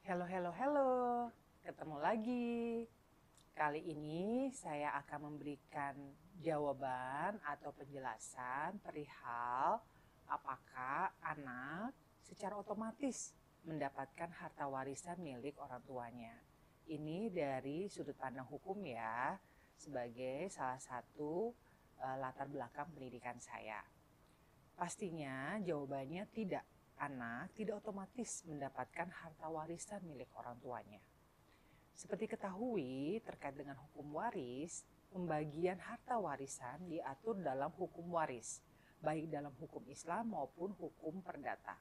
Hello, hello, hello. Ketemu lagi. Kali ini saya akan memberikan jawaban atau penjelasan perihal apakah anak secara otomatis mendapatkan harta warisan milik orang tuanya. Ini dari sudut pandang hukum ya, sebagai salah satu latar belakang pendidikan saya. Pastinya jawabannya tidak. Anak tidak otomatis mendapatkan harta warisan milik orang tuanya. Seperti ketahui, terkait dengan hukum waris, pembagian harta warisan diatur dalam hukum waris, baik dalam hukum Islam maupun hukum perdata.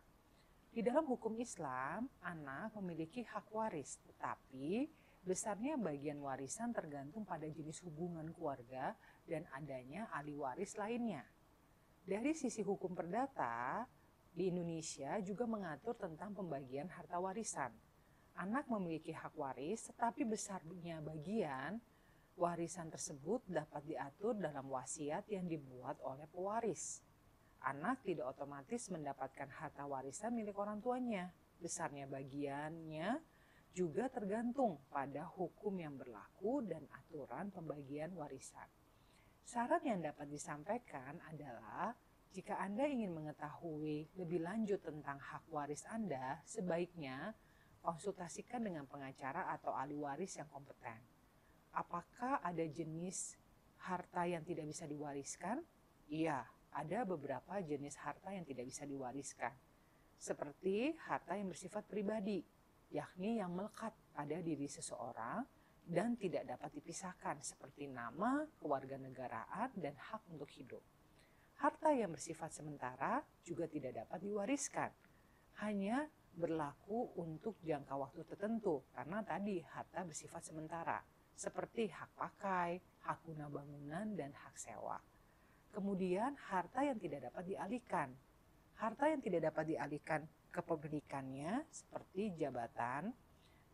Di dalam hukum Islam, anak memiliki hak waris, tetapi besarnya bagian warisan tergantung pada jenis hubungan keluarga dan adanya ahli waris lainnya. Dari sisi hukum perdata, di Indonesia juga mengatur tentang pembagian harta warisan. Anak memiliki hak waris, tetapi besarnya bagian warisan tersebut dapat diatur dalam wasiat yang dibuat oleh pewaris. Anak tidak otomatis mendapatkan harta warisan milik orang tuanya. Besarnya bagiannya juga tergantung pada hukum yang berlaku dan aturan pembagian warisan. Saran yang dapat disampaikan adalah jika Anda ingin mengetahui lebih lanjut tentang hak waris Anda, sebaiknya konsultasikan dengan pengacara atau ahli waris yang kompeten. Apakah ada jenis harta yang tidak bisa diwariskan? Iya, ada beberapa jenis harta yang tidak bisa diwariskan. Seperti harta yang bersifat pribadi, yakni yang melekat pada diri seseorang dan tidak dapat dipisahkan seperti nama, kewarganegaraan, dan hak untuk hidup. Harta yang bersifat sementara juga tidak dapat diwariskan, hanya berlaku untuk jangka waktu tertentu karena tadi harta bersifat sementara, seperti hak pakai, hak guna bangunan, dan hak sewa. Kemudian harta yang tidak dapat dialihkan. Harta yang tidak dapat dialihkan kepemilikannya seperti jabatan,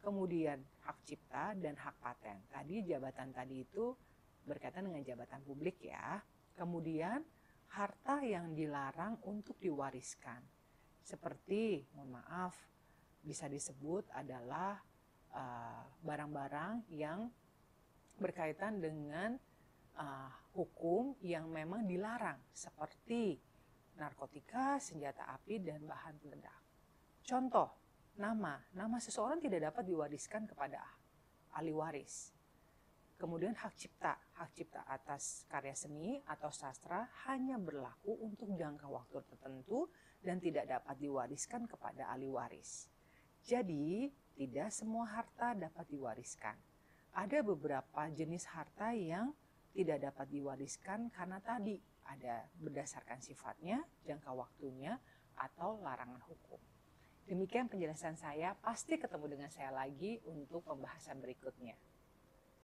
kemudian hak cipta dan hak paten. Tadi jabatan tadi itu berkaitan dengan jabatan publik ya. Kemudian harta yang dilarang untuk diwariskan. Seperti, mohon maaf, bisa disebut adalah barang-barang yang berkaitan dengan hukum yang memang dilarang. Seperti narkotika, senjata api, dan bahan peledak. Contoh, nama seseorang tidak dapat diwariskan kepada ahli waris. Kemudian hak cipta atas karya seni atau sastra hanya berlaku untuk jangka waktu tertentu dan tidak dapat diwariskan kepada ahli waris. Jadi, tidak semua harta dapat diwariskan. Ada beberapa jenis harta yang tidak dapat diwariskan karena tadi ada berdasarkan sifatnya, jangka waktunya, atau larangan hukum. Demikian penjelasan saya, pasti ketemu dengan saya lagi untuk pembahasan berikutnya.